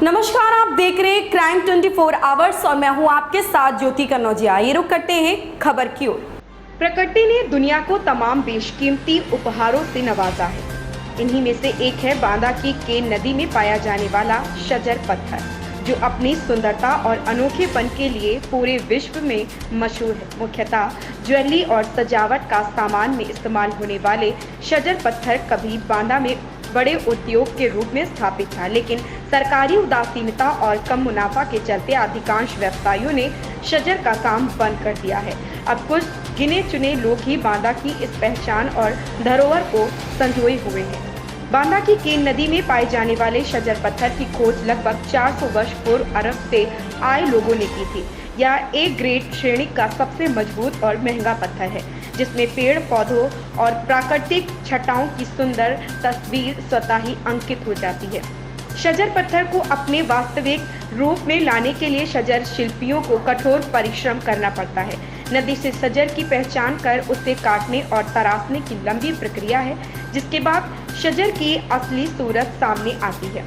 नमस्कार, आप देख रहे हैं क्राइम 24 आवर्स और मैं हूं आपके साथ ज्योति कन्नौजिया। ये रुक करते हैं खबर की ओर। प्रकृति ने दुनिया को तमाम बेशकीमती उपहारों से नवाजा है। इन्हीं में से एक है बांदा की केन नदी में पाया जाने वाला शजर पत्थर, जो अपनी सुंदरता और अनोखेपन के लिए पूरे विश्व में मशहूर है। मुख्यतः ज्वेलरी और सजावट का सामान में इस्तेमाल होने वाले शजर पत्थर कभी बांदा में बड़े उद्योग के रूप में स्थापित था, लेकिन सरकारी उदासीनता और कम मुनाफा के चलते अधिकांश व्यवसायियों ने शजर का काम बंद कर दिया है। अब कुछ गिने चुने लोग ही बांदा की इस पहचान और धरोहर को संजोए हुए हैं। बांदा की केन नदी में पाए जाने वाले शजर पत्थर की खोज लगभग 400 वर्ष पूर्व अरब से आए लोगों ने की थी। यह एक ग्रेड श्रेणी का सबसे मजबूत और महंगा पत्थर है, जिसमें पेड़ पौधों और प्राकृतिक छटाओं की सुंदर तस्वीर स्वतः ही अंकित हो जाती है। शजर पत्थर को अपने वास्तविक रूप में लाने के लिए शजर शिल्पियों को कठोर परिश्रम करना पड़ता है। नदी से शजर की पहचान कर उसे काटने और तराशने की लंबी प्रक्रिया है, जिसके बाद शजर की असली सूरत सामने आती है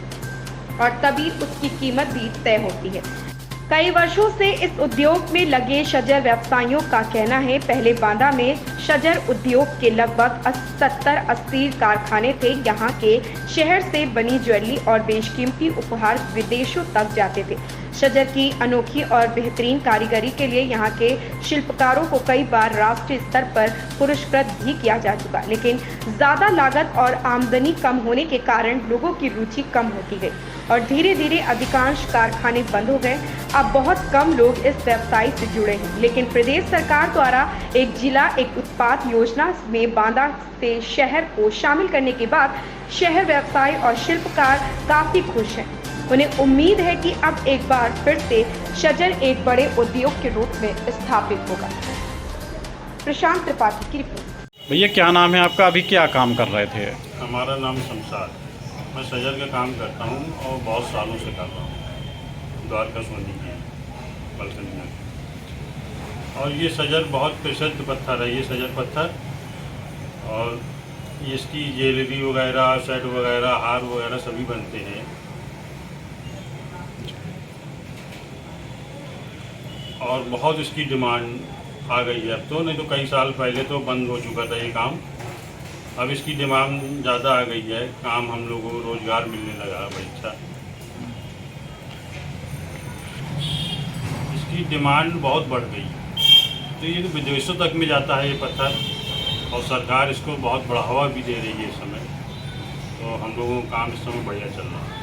और तभी उसकी कीमत भी तय होती है। कई वर्षों से इस उद्योग में लगे शजर व्यवसायियों का कहना है, पहले बांदा में शजर उद्योग के लगभग 70-80 कारखाने थे। यहाँ के शहर से बनी ज्वेलरी और बेशकीमती उपहार विदेशों तक जाते थे। शजर की अनोखी और बेहतरीन कारीगरी के लिए यहाँ के शिल्पकारों को कई बार राष्ट्रीय स्तर पर पुरस्कृत भी किया जा चुका, लेकिन ज़्यादा लागत और आमदनी कम होने के कारण लोगों की रुचि कम होती गई और धीरे धीरे अधिकांश कारखाने बंद हो गए। अब बहुत कम लोग इस व्यवसाय से जुड़े हैं, लेकिन प्रदेश सरकार द्वारा एक जिला एक उत्पाद योजना में बांदा से शहर को शामिल करने के बाद शहर व्यवसाय और शिल्पकार काफी खुश हैं। उन्हें उम्मीद है कि अब एक बार फिर से शजर एक बड़े उद्योग के रूप में स्थापित होगा। प्रशांत त्रिपाठी की रिपोर्ट। भैया क्या नाम है आपका, अभी क्या काम कर रहे थे? हमारा नाम शमशाद। मैं शजर का काम करता हूँ और बहुत सालों से कर रहा हूँ द्वारका सोनी की बलकनी में। और ये शजर बहुत प्रसिद्ध पत्थर है, ये शजर पत्थर। और इसकी ज्वेलरी वगैरह, सेट वगैरह, हार वगैरह सभी बनते हैं। और बहुत इसकी डिमांड आ गई है अब तो, नहीं तो कई साल पहले तो बंद हो चुका था ये काम। अब इसकी डिमांड ज़्यादा आ गई है, काम हम लोगों को रोज़गार मिलने लगा है। अच्छा, इसकी डिमांड बहुत बढ़ गई है, तो ये तो विदेशों तक में जाता है ये पत्थर, और सरकार इसको बहुत बढ़ावा भी दे रही है इस समय। तो हम लोगों का काम इस समय बढ़िया चल रहा है।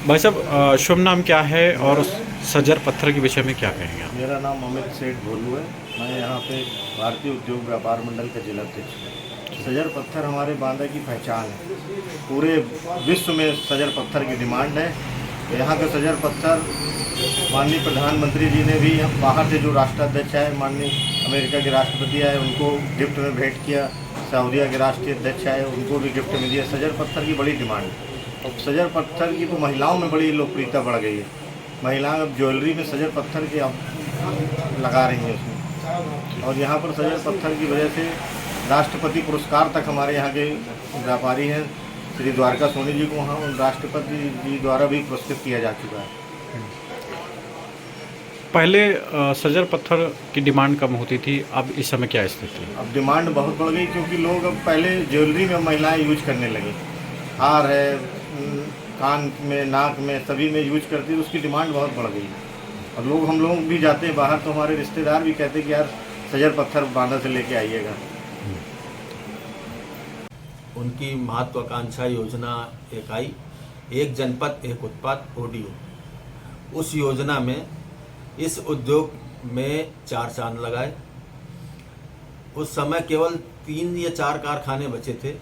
भाई साहब, शुभ नाम क्या है और शजर पत्थर के विषय में क्या कहेंगे आप? मेरा नाम अमित सेठ भोलू है। मैं यहाँ पे भारतीय उद्योग व्यापार मंडल का जिला अध्यक्ष हूँ। शजर पत्थर हमारे बांदा की पहचान है, पूरे विश्व में शजर पत्थर की डिमांड है। यहाँ का शजर पत्थर माननीय प्रधानमंत्री जी ने भी बाहर से जो राष्ट्राध्यक्ष आए, माननीय अमेरिका के राष्ट्रपति आए, उनको गिफ्ट में भेंट किया। सऊदीया के राष्ट्रीय अध्यक्ष आए, उनको भी गिफ्ट में दिया। शजर पत्थर की बड़ी डिमांड है और शजर पत्थर की तो महिलाओं में बड़ी लोकप्रियता बढ़ गई है। महिलाएं अब ज्वेलरी में शजर पत्थर के अब लगा रही हैं उसमें। और यहाँ पर शजर पत्थर की वजह से राष्ट्रपति पुरस्कार तक हमारे यहाँ के व्यापारी हैं श्री द्वारका सोनी जी को वहाँ राष्ट्रपति जी द्वारा भी पुरस्कृत किया जा चुका है। पहले शजर पत्थर की डिमांड कम होती थी, अब इस समय क्या स्थिति है? अब डिमांड बहुत बढ़ गई, क्योंकि लोग अब पहले ज्वेलरी में महिलाएँ यूज करने लगी। हार है, कान में, नाक में, सभी में यूज करती है, उसकी डिमांड बहुत बढ़ गई। और हम लोग भी जाते हैं बाहर, तो हमारे रिश्तेदार भी कहते हैं कि यार शजर पत्थर बांदा से लेके आइएगा। उनकी महत्वाकांक्षा योजना एक आई, एक जनपद एक उत्पाद ODO। उस योजना में इस उद्योग में 4 चांद लगाए। उस समय केवल 3 या 4 कारखाने बचे थे,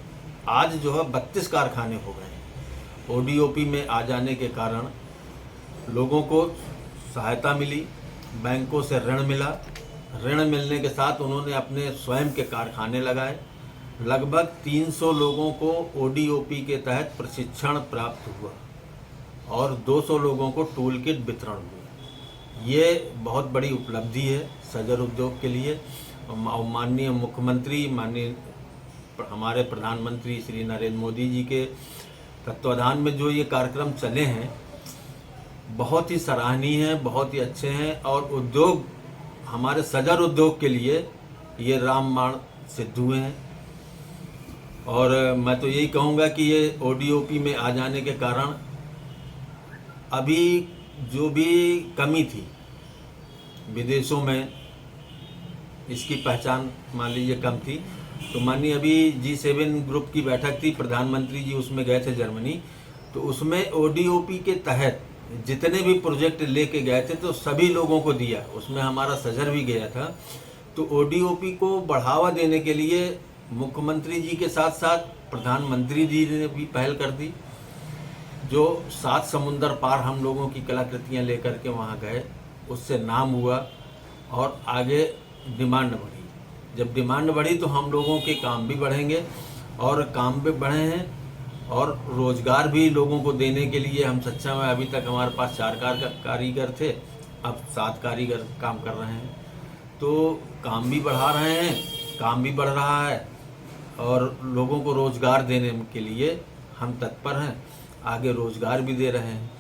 आज जो है 32 कारखाने हो गए। ODOP में आ जाने के कारण लोगों को सहायता मिली, बैंकों से ऋण मिला। ऋण मिलने के साथ उन्होंने अपने स्वयं के कारखाने लगाए। लगभग 300 लोगों को ODOP के तहत प्रशिक्षण प्राप्त हुआ और 200 लोगों को टूल किट वितरण हुआ। ये बहुत बड़ी उपलब्धि है शजर उद्योग के लिए। माननीय मुख्यमंत्री, माननीय हमारे प्रधानमंत्री श्री नरेंद्र मोदी जी के तत्वाधान में जो ये कार्यक्रम चले हैं बहुत ही सराहनीय हैं, बहुत ही अच्छे हैं और उद्योग हमारे सजर उद्योग के लिए ये रामबाण सिद्ध हुए हैं। और मैं तो यही कहूँगा कि ये ODOP में आ जाने के कारण अभी जो भी कमी थी विदेशों में, इसकी पहचान मान लीजिए कम थी, तो मानिए अभी G7 ग्रुप की बैठक थी, प्रधानमंत्री जी उसमें गए थे जर्मनी, तो उसमें ODOP के तहत जितने भी प्रोजेक्ट लेके गए थे तो सभी लोगों को दिया, उसमें हमारा सजर भी गया था। तो ODOP को बढ़ावा देने के लिए मुख्यमंत्री जी के साथ साथ प्रधानमंत्री जी ने भी पहल कर दी, जो 7 समुंदर पार हम लोगों की कलाकृतियां लेकर के वहां गए, उससे नाम हुआ और आगे डिमांड बढ़ी। जब डिमांड बढ़ी तो हम लोगों के काम भी बढ़ेंगे और काम भी बढ़े हैं और रोजगार भी लोगों को देने के लिए हम सक्षम हैं। अभी तक हमारे पास 4 कारीगर थे, अब 7 कारीगर काम कर रहे हैं, तो काम भी बढ़ा रहे हैं, काम भी बढ़ रहा है और लोगों को रोजगार देने के लिए हम तत्पर हैं, आगे रोजगार भी दे रहे हैं।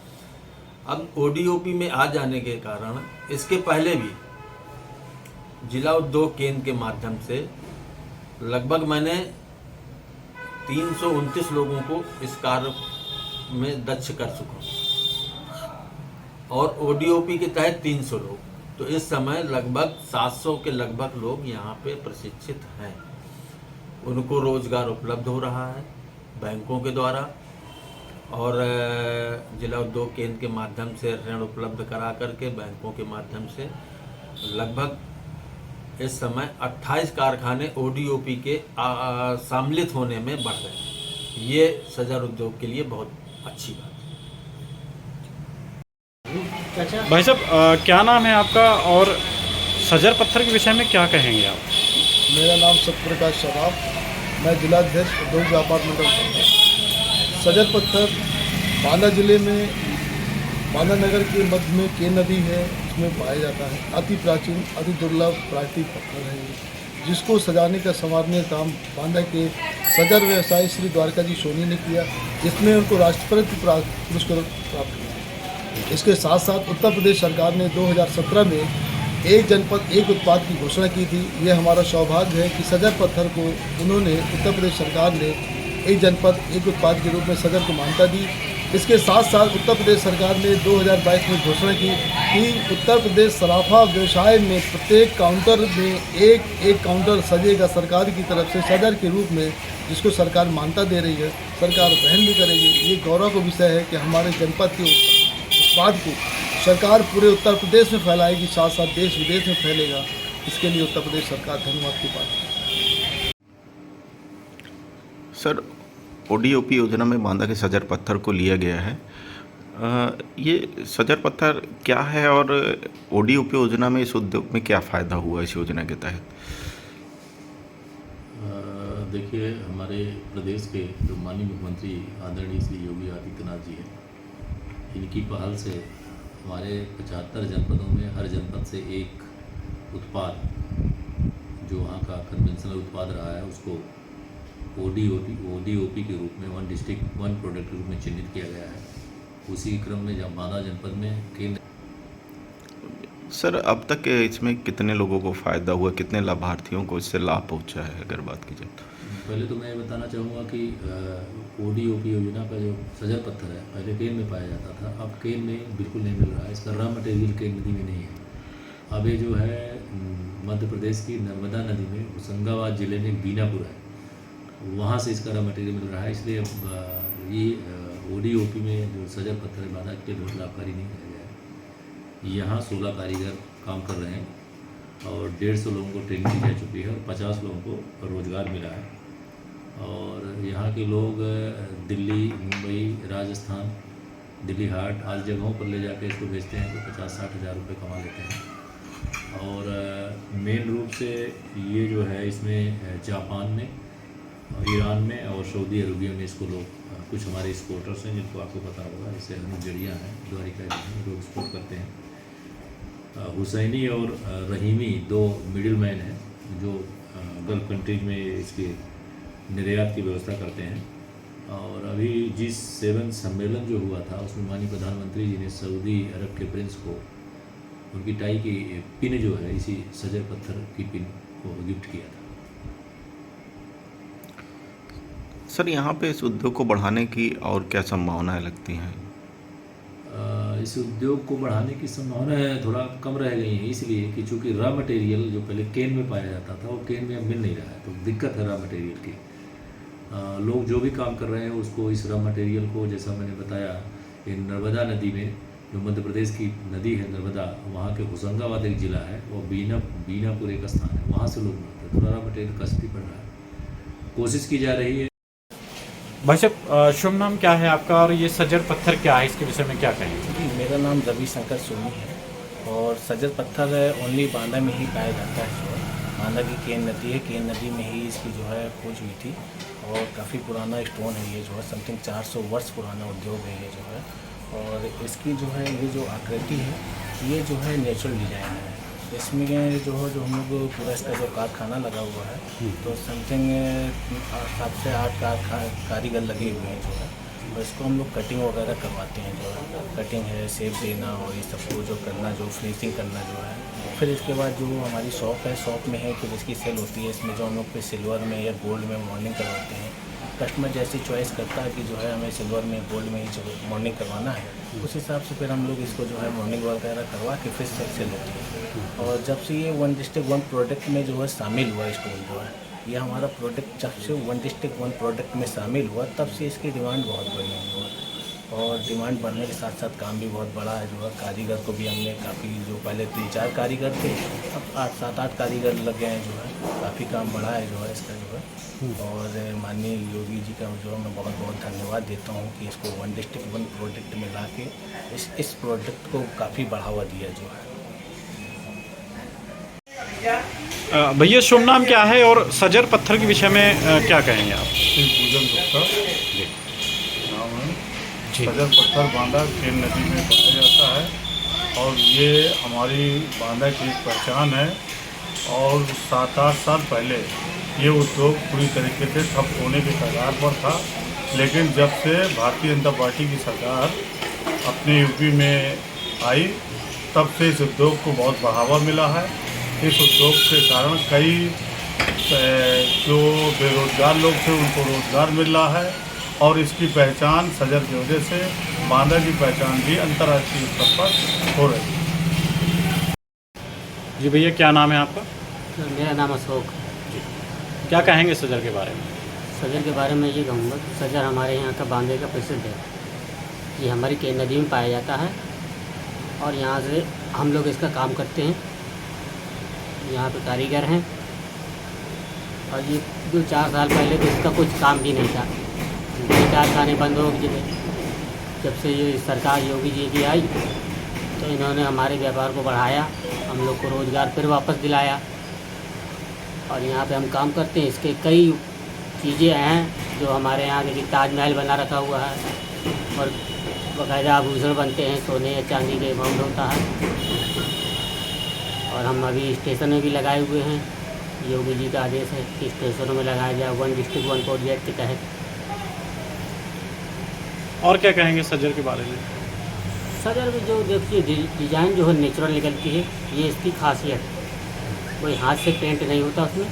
अब ODOP में आ जाने के कारण इसके पहले भी जिला उद्योग केंद्र के माध्यम से लगभग मैंने 329 लोगों को इस कार्य में दक्ष कर चुका हूँ और ODOP के तहत 300 लोग, तो इस समय लगभग 700 के लगभग लोग यहाँ पे प्रशिक्षित हैं। उनको रोजगार उपलब्ध हो रहा है बैंकों के द्वारा और जिला उद्योग केंद्र के माध्यम से ऋण उपलब्ध करा करके बैंकों के माध्यम से लगभग इस समय 28 कारखाने ODOP के सम्मिलित होने में बढ़ रहे हैं। ये सजर उद्योग के लिए बहुत अच्छी बात है। भाई साहब क्या नाम है आपका और सजर पत्थर के विषय में क्या कहेंगे आप? मेरा नाम सत्यप्रकाश शराब, मैं जिलाध्यक्ष उद्योग व्यापार मंडल। सजर पत्थर बांदा जिले में बांदा नगर के मध्य में के नदी है, उसमें पाया जाता है। अति प्राचीन, अति दुर्लभ प्राकृतिक पत्थर है, जिसको सजाने का संवारने का काम बांदा के सजर व्यवसायी श्री द्वारका जी सोनी ने किया, जिसमें उनको राष्ट्रपति पुरस्कार प्राप्त हुआ। इसके साथ साथ उत्तर प्रदेश सरकार ने 2017 में एक जनपद एक उत्पाद की घोषणा की थी। यह हमारा सौभाग्य है कि सजर पत्थर को उन्होंने उत्तर प्रदेश सरकार ने एक जनपद एक उत्पाद के रूप में सजर को मान्यता दी। इसके साथ साथ उत्तर प्रदेश सरकार ने 2022 में घोषणा की कि उत्तर प्रदेश सराफा व्यवसाय में प्रत्येक काउंटर में एक काउंटर सजेगा सरकार की तरफ से सजर के रूप में, जिसको सरकार मान्यता दे रही है, सरकार वहन भी करेगी। ये गौरव का विषय है कि हमारे जनपद के उत्पाद को सरकार पूरे उत्तर प्रदेश में फैलाएगी, साथ साथ देश विदेश में फैलेगा। इसके लिए उत्तर प्रदेश सरकार धन्यवाद की बात है। सर, ODOP योजना में बांदा के सजर पत्थर को लिया गया है। ये सजर पत्थर क्या है और ODOP योजना में इस उद्योग में क्या फ़ायदा हुआ इस योजना के तहत? देखिए, हमारे प्रदेश के जो माननीय मुख्यमंत्री आदरणीय श्री योगी आदित्यनाथ जी हैं, इनकी पहल से हमारे 75 जनपदों में हर जनपद से एक उत्पाद जो वहाँ का कन्वेंशनल उत्पाद रहा है उसको ODOP के रूप में 1 डिस्ट्रिक्ट 1 प्रोडक्ट के रूप में चिन्हित किया गया है। उसी क्रम में जब बांदा जनपद में केंद्र। सर, अब तक इसमें कितने लोगों को फ़ायदा हुआ, कितने लाभार्थियों को इससे लाभ पहुंचा है अगर बात की जाए तो? पहले तो मैं बताना चाहूँगा कि ODOP योजना का जो सजर पत्थर है पहले केन में पाया जाता था, अब केन में बिल्कुल नहीं मिल रहा है। इसका रॉ मटेरियल केन नदी में नहीं है। अब ये जो है मध्य प्रदेश की नर्मदा नदी में होशंगाबाद ज़िले में बीनापुर है, वहाँ से इसका रॉ मटेरियल मिल रहा है। इसलिए ये ODOP में जो सजर पत्थर है बांदा के बहुत लाभकारी नहीं रह गया है। यहाँ 16 कारीगर काम कर रहे हैं और 150 लोगों को ट्रेनिंग दी जा चुकी है और 50 लोगों को रोज़गार मिला है। और यहाँ के लोग दिल्ली, मुंबई, राजस्थान, दिल्ली हाट आदि जगहों पर ले जाकर इसको बेचते हैं तो 50-60 हज़ार रुपये कमा लेते हैं। और मेन रूप से ये जो है इसमें जापान में, ईरान में और सऊदी अरबिया में इसको लोग, कुछ हमारे एक्सपोर्टर्स हैं जिनको आपको पता होगा, जैसे अनुज जड़िया हैं, द्वारिका लोग एक्सपोर्ट करते हैं। हुसैनी और रहीमी 2 मिडिल मैन हैं जो गल्फ कंट्रीज में इसके निर्यात की व्यवस्था करते हैं। और अभी G7 सम्मेलन जो हुआ था उसमें माननीय प्रधानमंत्री जी ने सऊदी अरब के प्रिंस को उनकी टाई की पिन जो है इसी सजर पत्थर की पिन को गिफ्ट किया था। सर यहाँ पे इस उद्योग को बढ़ाने की और क्या संभावनाएं लगती हैं? इस उद्योग को बढ़ाने की संभावनाएं थोड़ा कम रह गई हैं, इसलिए कि चूँकि रॉ मटेरियल जो पहले केन में पाया जाता था वो केन में अब मिल नहीं रहा है, तो दिक्कत है रॉ मटेरियल की। लोग जो भी काम कर रहे हैं उसको इस रॉ मटेरियल को, जैसा मैंने बताया, ये नर्मदा नदी में, जो मध्य प्रदेश की नदी है नर्मदा, वहाँ के होशंगाबाद एक ज़िला है, वो बीनापुर एक स्थान है, वहाँ से लोग बनाते हैं। थोड़ा रॉ मटेरियल कस्ती पड़ रहा है, कोशिश की जा रही है। भाई साहब, शुभ नाम क्या है आपका और ये सजर पत्थर क्या है, इसके विषय में क्या कहेंगे? जी, मेरा नाम रविशंकर सोनी है और सजर पत्थर ओनली बांदा में ही पाया जाता है। बांदा की केन नदी है, केन नदी में ही इसकी जो है खोज हुई थी और काफ़ी पुराना स्टोन है ये, जो है समथिंग 400 वर्ष पुराना उद्योग है ये जो है। और इसकी जो है ये जो आकृति है ये जो है नेचुरल डिज़ाइन है। इसमें जो हम लोग पूरा इसका जो कारखाना लगा हुआ है तो समथिंग 7 से 8 कारीगर लगे हुए हैं जो है, और इसको हम लोग कटिंग वगैरह करवाते हैं, जो है कटिंग है, शेप देना और ये सबको जो करना, जो फिनिशिंग करना जो है। फिर इसके बाद जो हमारी शॉप है, शॉप में है कि जिसकी सेल होती है, इसमें जो हम लोग पे सिल्वर में या गोल्ड में मॉर्निंग करवाते हैं। कस्टमर जैसी चॉइस करता है कि जो है हमें सिल्वर में, गोल्ड में ही मॉर्निंग करवाना है, उस हिसाब से फिर हम लोग इसको जो है मॉर्निंग वगैरह करवा के फिर सेल होती है। और जब से ये 1 डिस्ट्रिक्ट 1 प्रोडक्ट में जो है शामिल हुआ स्टोन जो है, ये हमारा प्रोडक्ट जब से 1 डिस्ट्रिक्ट 1 प्रोडक्ट में शामिल हुआ तब से इसकी डिमांड बहुत बढ़ी है। और डिमांड बढ़ने के साथ साथ काम भी बहुत बड़ा है जो है। कारीगर को भी हमने काफ़ी, जो पहले 3-4 कारीगर थे अब 7-8 कारीगर लग गए हैं जो है, काफ़ी काम बढ़ा है जो है इसका जो है। और माननीय योगी जी का जो है मैं बहुत बहुत धन्यवाद देता हूँ कि इसको 1 डिस्ट्रिक्ट 1 प्रोडक्ट में ला के इस प्रोडक्ट को काफ़ी बढ़ावा दिया जो है। भैया, शुभ नाम क्या है और सजर पत्थर के विषय में क्या कहेंगे आप? पूजन गुप्ता नाम है। सजर पत्थर बांदा केन नदी में पाया जाता है और ये हमारी बांदा की एक पहचान है। और 7-8 साल पहले ये उद्योग पूरी तरीके से ठप होने के कगार पर था, लेकिन जब से भारतीय जनता पार्टी की सरकार अपने यूपी में आई तब से इस उद्योग को बहुत बढ़ावा मिला है। इस उद्योग के कारण कई जो बेरोजगार लोग थे उनको रोजगार मिल रहा है और इसकी पहचान सजर की वजह से बांदा की पहचान भी अंतर्राष्ट्रीय स्तर पर हो रही है। जी भैया, क्या नाम है आपका? मेरा नाम अशोक। क्या कहेंगे सजर के बारे में? सजर के बारे में ये कहूँगा कि सजर हमारे यहाँ का बांदे का प्रसिद्ध है। ये हमारी केन नदी में पाया जाता है और यहाँ से हम लोग इसका काम करते हैं। यहाँ पे कारीगर हैं और ये जो 4 साल पहले तो इसका कुछ काम भी नहीं था, ये कारखाने बंद हो गए। जब से ये सरकार योगी जी की आई तो इन्होंने हमारे व्यापार को बढ़ाया, हम लोग को रोज़गार फिर वापस दिलाया और यहाँ पे हम काम करते हैं। इसके कई चीज़ें हैं जो हमारे यहाँ के ताजमहल बना रखा हुआ है और बाकायदा आभूषण बनते हैं, सोने या चांदी के अमाउंट होता है। और हम अभी स्टेशन में भी लगाए हुए हैं, योगी जी का आदेश है कि स्टेशनों में लगाया जाए 1 डिस्ट्रिक्ट 1 प्रोजेक्ट के तहत। और क्या कहेंगे सजर के बारे में? सजर में जो देखिए डिज़ाइन जो है नेचुरल निकलती है, ये इसकी खासियत है। कोई हाथ से पेंट नहीं होता उसमें,